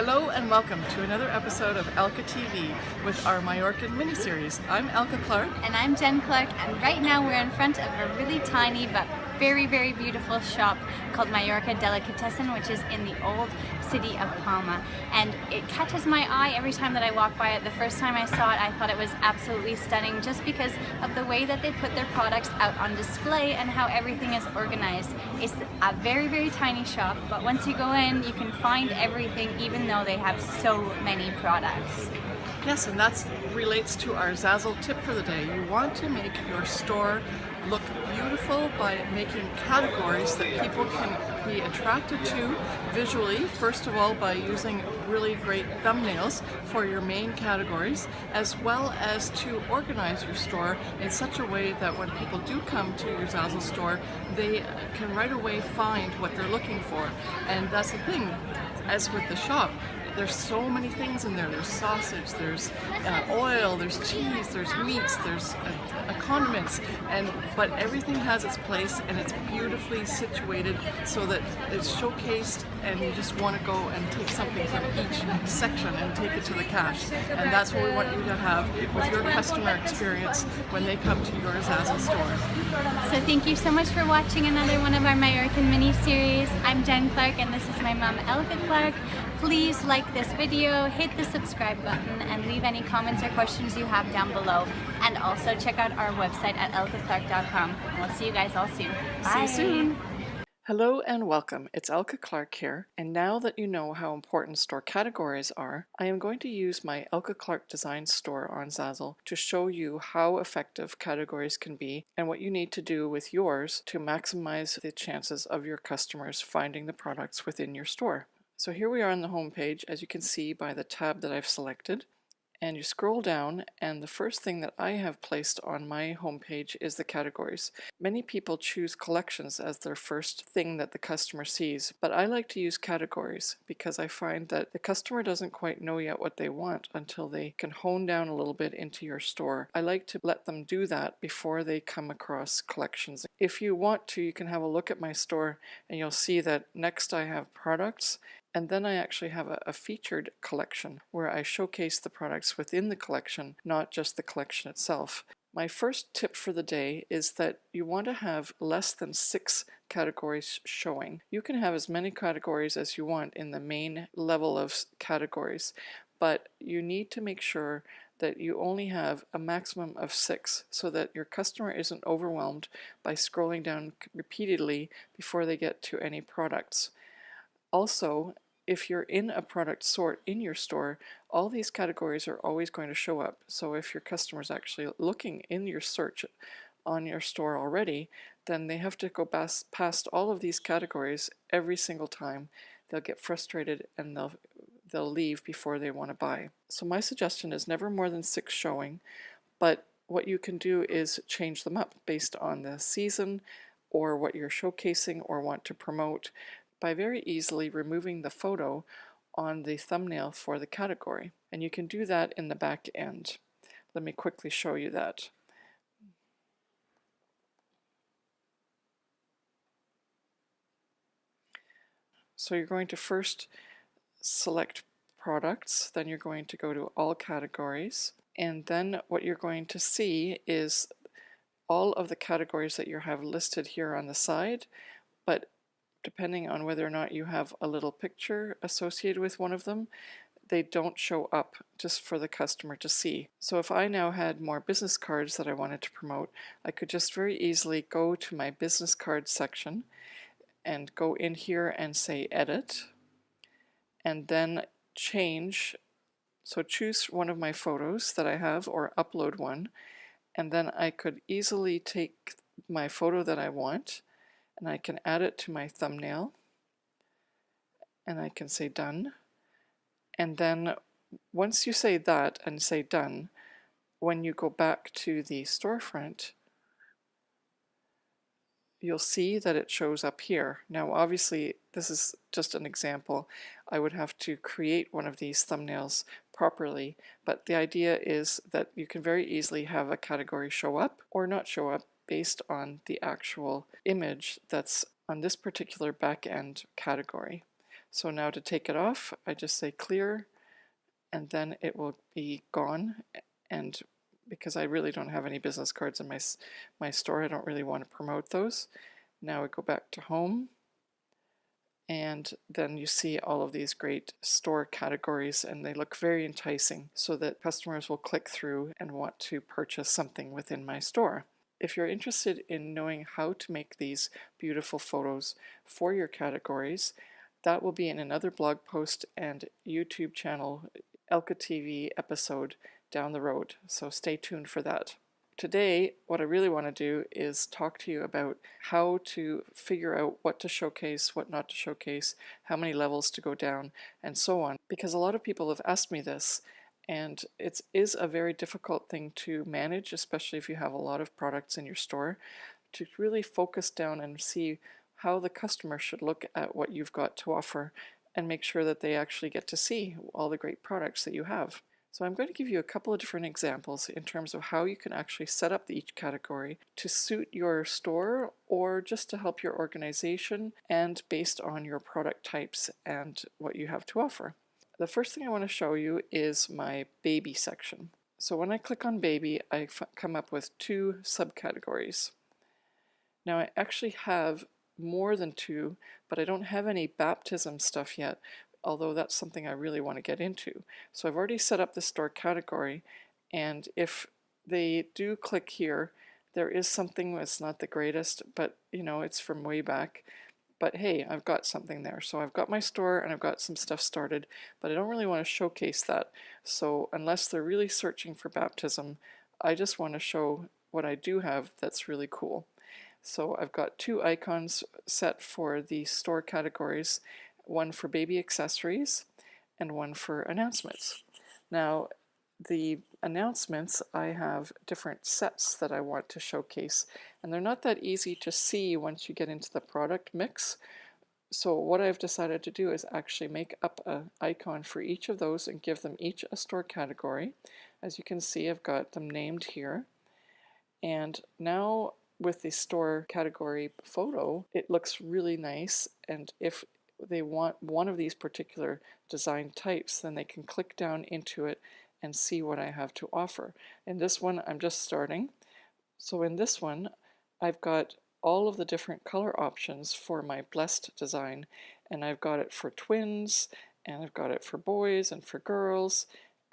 Hello and welcome to another episode of Elke TV with our Mallorcan miniseries. I'm Elke Clarke. And I'm Jen Clarke, and right now we're in front of a really tiny but very, very beautiful shop called Mallorca Delicatessen, which is in the old city of Palma. And it catches my eye every time that I walk by it. The first time I saw it, I thought it was absolutely stunning just because of the way that they put their products out on display and how everything is organized. It's a very, very tiny shop, but once you go in, you can find everything even though they have so many products. Yes, and that relates to our Zazzle tip for the day. You want to make your store look beautiful by making categories that people can be attracted to visually, first of all by using really great thumbnails for your main categories, as well as to organize your store in such a way that when people do come to your Zazzle store, they can right away find what they're looking for. And that's the thing, as with the shop, there's so many things in there. There's sausage, there's oil, there's cheese, there's meats, there's condiments, but everything has its place and it's beautifully situated so that it's showcased and you just want to go and take something from each section and take it to the cash. And that's what we want you to have with your customer experience when they come to your Zazzle store. So thank you so much for watching another one of our Mallorcan mini-series. I'm Jen Clarke and this is my mom, Elke Clarke. Please like this video, hit the subscribe button, and leave any comments or questions you have down below. And also check out our website at elkeclarke.com. We'll see you guys all soon. Bye. See you soon. Hello and welcome. It's Elke Clarke here, and now that you know how important store categories are, I am going to use my Elke Clarke Design store on Zazzle to show you how effective categories can be and what you need to do with yours to maximize the chances of your customers finding the products within your store. So here we are on the home page, as you can see by the tab that I've selected. And you scroll down, and the first thing that I have placed on my homepage is the categories. Many people choose collections as their first thing that the customer sees, but I like to use categories because I find that the customer doesn't quite know yet what they want until they can hone down a little bit into your store. I like to let them do that before they come across collections. If you want to, you can have a look at my store and you'll see that next I have products. And then I actually have a featured collection where I showcase the products within the collection, not just the collection itself. My first tip for the day is that you want to have less than 6 categories showing. You can have as many categories as you want in the main level of categories, but you need to make sure that you only have a maximum of 6 so that your customer isn't overwhelmed by scrolling down repeatedly before they get to any products. Also, if you're in a product sort in your store, all these categories are always going to show up. So if your customer's actually looking in your search on your store already, then they have to go past all of these categories every single time. They'll get frustrated and they'll leave before they want to buy. So my suggestion is never more than 6 showing, but what you can do is change them up based on the season or what you're showcasing or want to promote, by very easily removing the photo on the thumbnail for the category. And you can do that in the back end. Let me quickly show you that. So you're going to first select products, then you're going to go to all categories, and then what you're going to see is all of the categories that you have listed here on the side, but depending on whether or not you have a little picture associated with one of them, they don't show up just for the customer to see. So if I now had more business cards that I wanted to promote, I could just very easily go to my business card section and go in here and say edit, and then change. So choose one of my photos that I have or upload one, and then I could easily take my photo that I want and I can add it to my thumbnail, and I can say done. And then once you say that and say done, when you go back to the storefront, you'll see that it shows up here. Now obviously this is just an example. I would have to create one of these thumbnails properly, but the idea is that you can very easily have a category show up or not show up based on the actual image that's on this particular back-end category. So now to take it off, I just say clear, and then it will be gone. And because I really don't have any business cards in my store, I don't really want to promote those. Now we go back to home, and then you see all of these great store categories, and they look very enticing so that customers will click through and want to purchase something within my store. If you're interested in knowing how to make these beautiful photos for your categories, that will be in another blog post and YouTube channel, Elke TV episode down the road, so stay tuned for that. Today, what I really want to do is talk to you about how to figure out what to showcase, what not to showcase, how many levels to go down, and so on. Because a lot of people have asked me this, and it is a very difficult thing to manage, especially if you have a lot of products in your store, to really focus down and see how the customer should look at what you've got to offer and make sure that they actually get to see all the great products that you have. So I'm going to give you a couple of different examples in terms of how you can actually set up each category to suit your store or just to help your organization and based on your product types and what you have to offer. The first thing I want to show you is my baby section. So when I click on baby, I come up with two subcategories. Now I actually have more than two, but I don't have any baptism stuff yet, although that's something I really want to get into. So I've already set up the store category, and if they do click here, there is something that's not the greatest, but it's from way back. But hey, I've got something there. So I've got my store and I've got some stuff started, but I don't really want to showcase that. So unless they're really searching for baptism, I just want to show what I do have that's really cool. So I've got two icons set for the store categories, one for baby accessories and one for announcements. Now, the announcements, I have different sets that I want to showcase, and they're not that easy to see once you get into the product mix. So what I've decided to do is actually make up an icon for each of those and give them each a store category. As you can see, I've got them named here. And now with the store category photo, it looks really nice, and if they want one of these particular design types, then they can click down into it and see what I have to offer. In this one, I'm just starting. So in this one, I've got all of the different color options for my blessed design, and I've got it for twins, and I've got it for boys and for girls,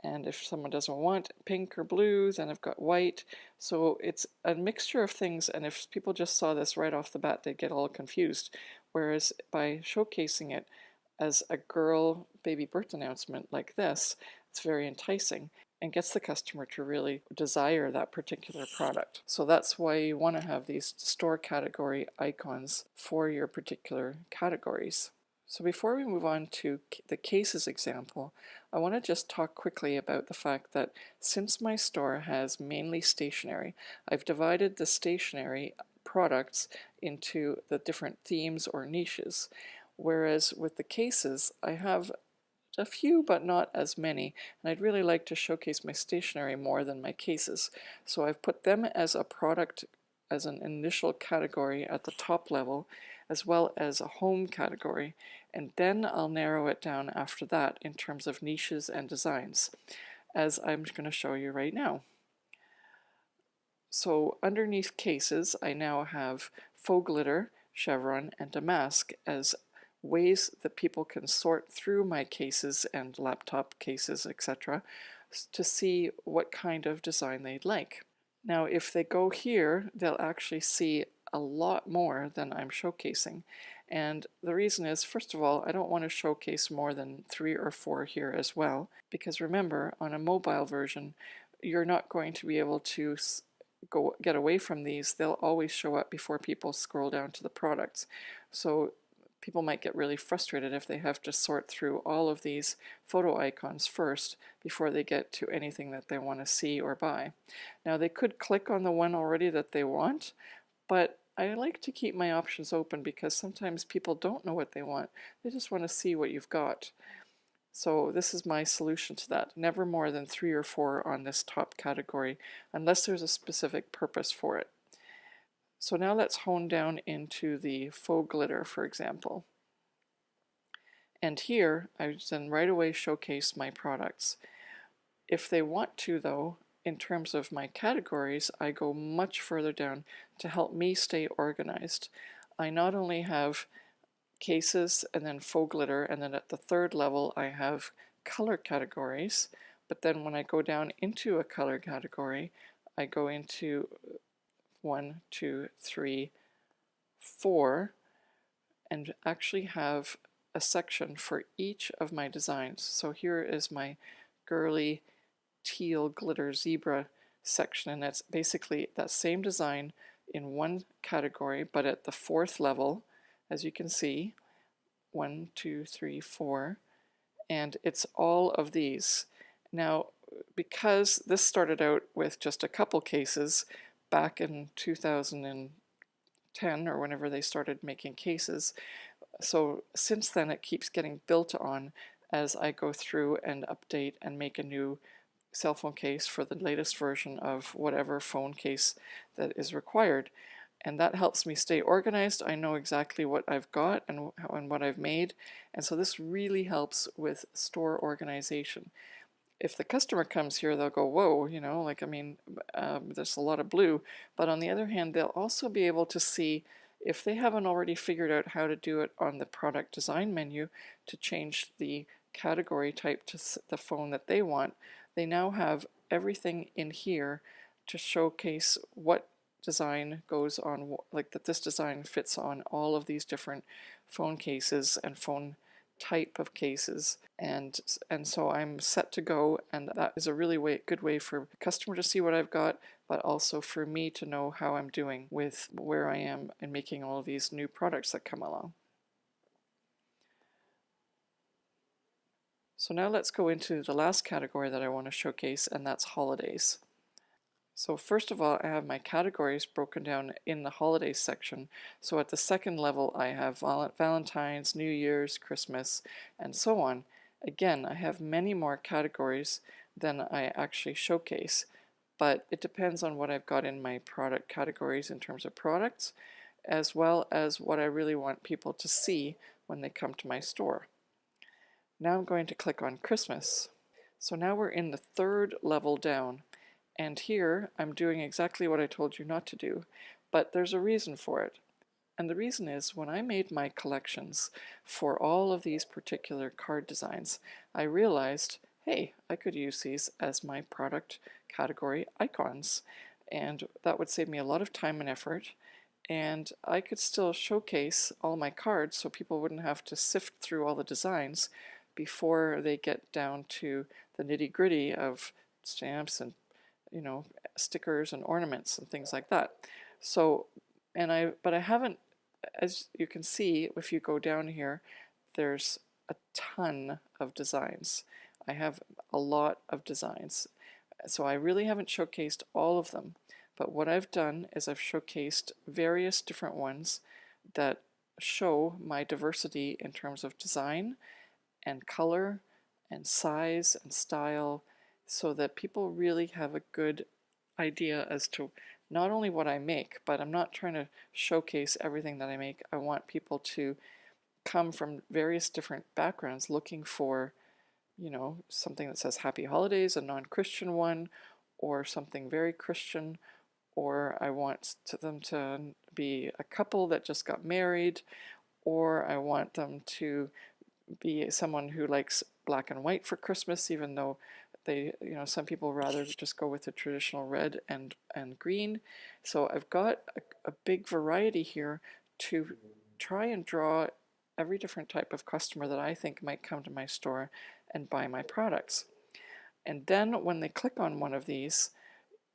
and if someone doesn't want pink or blue, then I've got white. So it's a mixture of things, and if people just saw this right off the bat, they'd get all confused. Whereas by showcasing it as a girl baby birth announcement like this, it's very enticing and gets the customer to really desire that particular product. So that's why you want to have these store category icons for your particular categories. So before we move on to the cases example, I want to just talk quickly about the fact that since my store has mainly stationery, I've divided the stationery products into the different themes or niches. Whereas with the cases, I have a few but not as many, and I'd really like to showcase my stationery more than my cases. So I've put them as a product, as an initial category at the top level, as well as a home category, and then I'll narrow it down after that in terms of niches and designs, as I'm going to show you right now. So underneath cases, I now have faux glitter, chevron, and damask as ways that people can sort through my cases and laptop cases, etc., to see what kind of design they'd like. Now, if they go here, they'll actually see a lot more than I'm showcasing. And the reason is, first of all, I don't want to showcase more than 3 or 4 here as well, because remember, on a mobile version, you're not going to be able to get away from these. They'll always show up before people scroll down to the products. So people might get really frustrated if they have to sort through all of these photo icons first before they get to anything that they want to see or buy. Now they could click on the one already that they want, but I like to keep my options open because sometimes people don't know what they want. They just want to see what you've got. So this is my solution to that. Never more than 3 or 4 on this top category unless there's a specific purpose for it. So now let's hone down into the faux glitter, for example. And here I then right away showcase my products. If they want to, though, in terms of my categories, I go much further down to help me stay organized. I not only have cases and then faux glitter, and then at the third level I have color categories, but then when I go down into a color category, I go into 1, 2, 3, 4, and actually have a section for each of my designs. So here is my girly teal glitter zebra section, and that's basically that same design in one category, but at the fourth level, as you can see, 1, 2, 3, 4, and it's all of these. Now, because this started out with just a couple cases back in 2010 or whenever they started making cases, so since then it keeps getting built on as I go through and update and make a new cell phone case for the latest version of whatever phone case that is required. And that helps me stay organized. I know exactly what I've got and what I've made. And so this really helps with store organization. If the customer comes here, they'll go, whoa, you know, like, I mean, there's a lot of blue. But on the other hand, they'll also be able to see, if they haven't already figured out how to do it on the product design menu to change the category type to the phone that they want, they now have everything in here to showcase what design goes on, like that this design fits on all of these different phone cases and phone type of cases, and so I'm set to go, and that is a really good way for the customer to see what I've got, but also for me to know how I'm doing with where I am in making all of these new products that come along. So now let's go into the last category that I want to showcase, and that's holidays. So first of all, I have my categories broken down in the holidays section. So at the second level, I have Valentine's, New Year's, Christmas, and so on. Again, I have many more categories than I actually showcase, but it depends on what I've got in my product categories in terms of products, as well as what I really want people to see when they come to my store. Now I'm going to click on Christmas. So now we're in the third level down. And here I'm doing exactly what I told you not to do, but there's a reason for it. And the reason is, when I made my collections for all of these particular card designs, I realized, hey, I could use these as my product category icons. And that would save me a lot of time and effort. And I could still showcase all my cards so people wouldn't have to sift through all the designs before they get down to the nitty-gritty of stamps and, you know, stickers and ornaments and things like that. So, but I haven't, as you can see, if you go down here, there's a ton of designs. I have a lot of designs. So I really haven't showcased all of them. But what I've done is I've showcased various different ones that show my diversity in terms of design and color and size and style, so that people really have a good idea as to not only what I make, but I'm not trying to showcase everything that I make. I want people to come from various different backgrounds looking for, you know, something that says Happy Holidays, a non-Christian one, or something very Christian, or I want them to be a couple that just got married, or I want them to be someone who likes black and white for Christmas, even though they, you know, some people rather just go with the traditional red and green. So I've got a big variety here to try and draw every different type of customer that I think might come to my store and buy my products. And then when they click on one of these,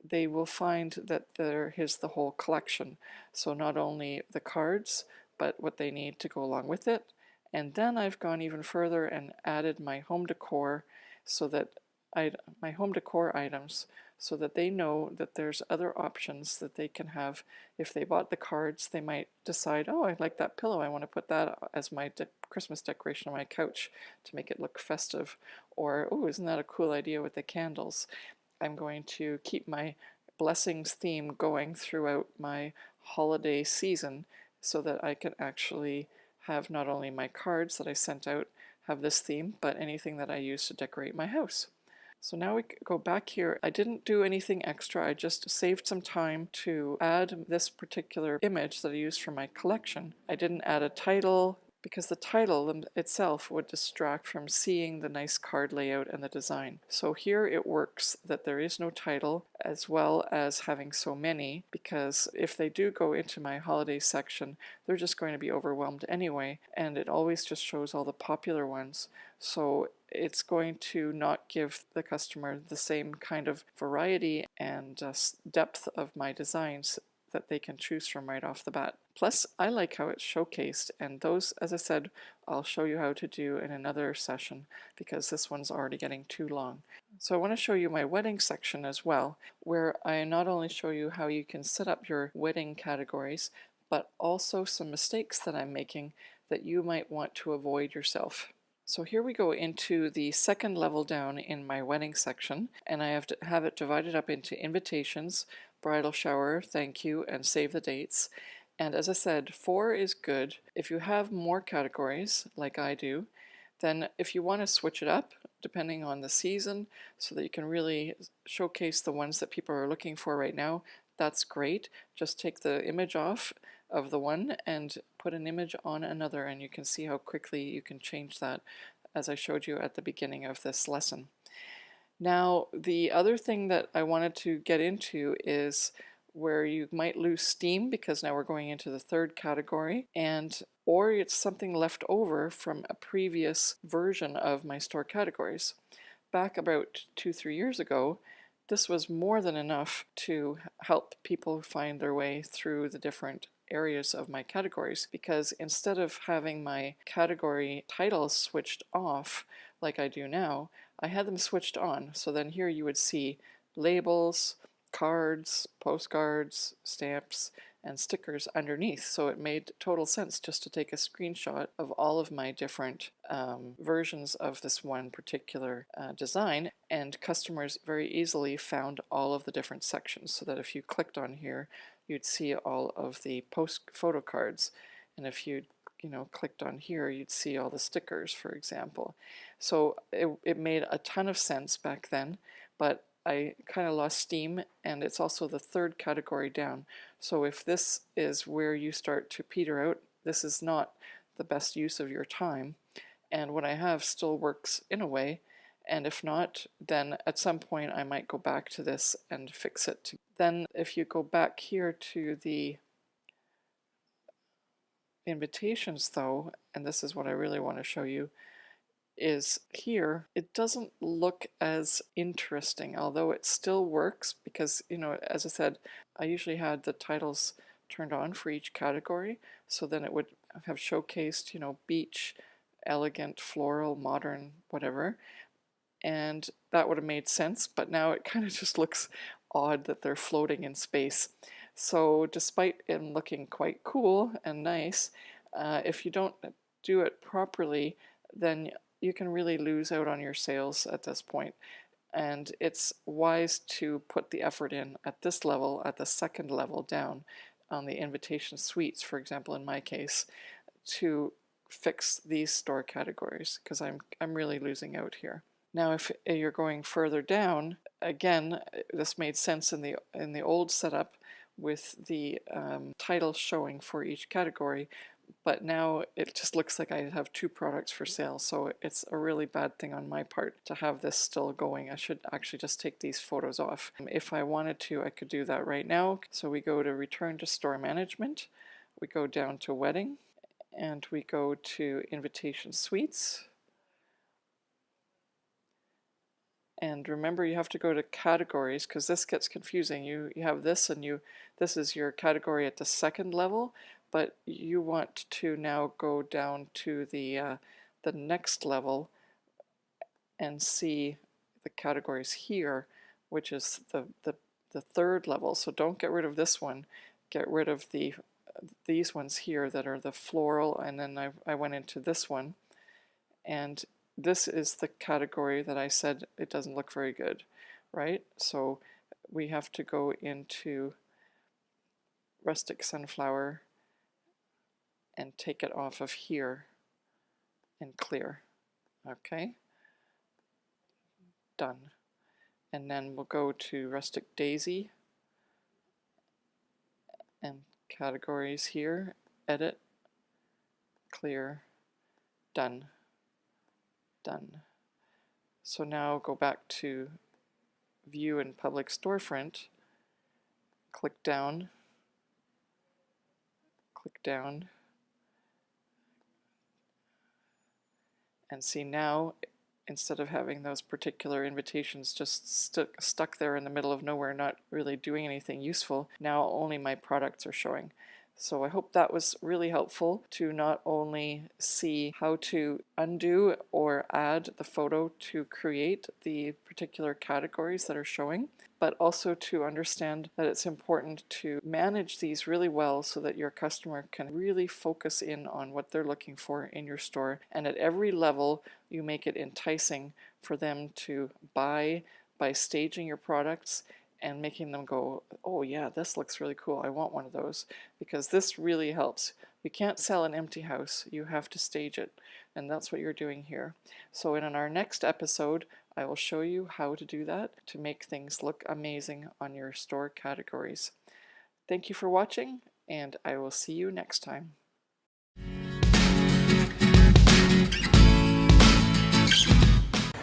they will find that here's the whole collection. So not only the cards, but what they need to go along with it. And then I've gone even further and added my home decor, so that my home decor items, so that they know that there's other options that they can have. If they bought the cards, they might decide, oh, I like that pillow, I want to put that as my Christmas decoration on my couch to make it look festive. Or, oh, isn't that a cool idea with the candles? I'm going to keep my blessings theme going throughout my holiday season, so that I can actually have not only my cards that I sent out have this theme, but anything that I use to decorate my house. So now we go back here. I didn't do anything extra. I just saved some time to add this particular image that I used for my collection. I didn't add a title because the title itself would distract from seeing the nice card layout and the design. So here it works that there is no title, as well as having so many, because if they do go into my holiday section, they're just going to be overwhelmed anyway, and it always just shows all the popular ones. So it's going to not give the customer the same kind of variety and depth of my designs that they can choose from right off the bat. Plus, I like how it's showcased, and those, as I said, I'll show you how to do in another session because this one's already getting too long. So I want to show you my wedding section as well, where I not only show you how you can set up your wedding categories, but also some mistakes that I'm making that you might want to avoid yourself. So here we go into the second level down in my wedding section, and I have to have it divided up into invitations, bridal shower, thank you, and save the dates. And as I said, 4 is good. If you have more categories, like I do, then if you want to switch it up, depending on the season, so that you can really showcase the ones that people are looking for right now, that's great. Just take the image off of the one and put an image on another, and you can see how quickly you can change that, as I showed you at the beginning of this lesson. Now, the other thing that I wanted to get into is where you might lose steam, because now we're going into the third category, or it's something left over from a previous version of my store categories. Back about 2-3 years ago, this was more than enough to help people find their way through the different areas of my categories, because instead of having my category titles switched off like I do now, I had them switched on. So then here you would see labels, cards, postcards, stamps, and stickers underneath. So it made total sense just to take a screenshot of all of my different versions of this one particular design, and customers very easily found all of the different sections, so that if you clicked on here, you'd see all of the photo cards, and if you clicked on here, you'd see all the stickers, for example. So it made a ton of sense back then, but I kind of lost steam, and it's also the third category down. So if this is where you start to peter out, this is not the best use of your time, and what I have still works in a way, and if not, then at some point I might go back to this and fix it. Then if you go back here to the invitations though, and this is what I really want to show you, is here it doesn't look as interesting, although it still works, because as I said, I usually had the titles turned on for each category, so then it would have showcased beach, elegant, floral, modern, whatever, and that would have made sense, but now it kind of just looks odd that they're floating in space. So despite it looking quite cool and nice, if you don't do it properly, then you can really lose out on your sales at this point. And it's wise to put the effort in at this level, at the second level down on the invitation suites, for example, in my case, to fix these store categories, because I'm really losing out here. Now, if you're going further down, again, this made sense in the old setup with the title showing for each category, but now it just looks like I have 2 products for sale, so it's a really bad thing on my part to have this still going. I should actually just take these photos off. If I wanted to, I could do that right now. So we go to Return to Store Management, we go down to Wedding, and we go to Invitation Suites. And remember, you have to go to categories, because this gets confusing. You have this, and this is your category at the second level, but you want to now go down to the next level and see the categories here, which is the third level. So don't get rid of this one. Get rid of these ones here that are the floral, and then I went into this one, and this is the category that I said it doesn't look very good, right? So we have to go into Rustic Sunflower and take it off of here and clear. Okay, done. And then we'll go to Rustic Daisy and categories here, edit, clear, done, done. So now go back to view in public storefront, click down, and see now, instead of having those particular invitations just stuck there in the middle of nowhere, not really doing anything useful, now only my products are showing. So I hope that was really helpful to not only see how to undo or add the photo to create the particular categories that are showing, but also to understand that it's important to manage these really well so that your customer can really focus in on what they're looking for in your store. And at every level, you make it enticing for them to buy by staging your products and making them go, oh yeah, this looks really cool, I want one of those, because this really helps. You can't sell an empty house, you have to stage it, and that's what you're doing here. So in our next episode, I will show you how to do that to make things look amazing on your store categories. Thank you for watching, and I will see you next time.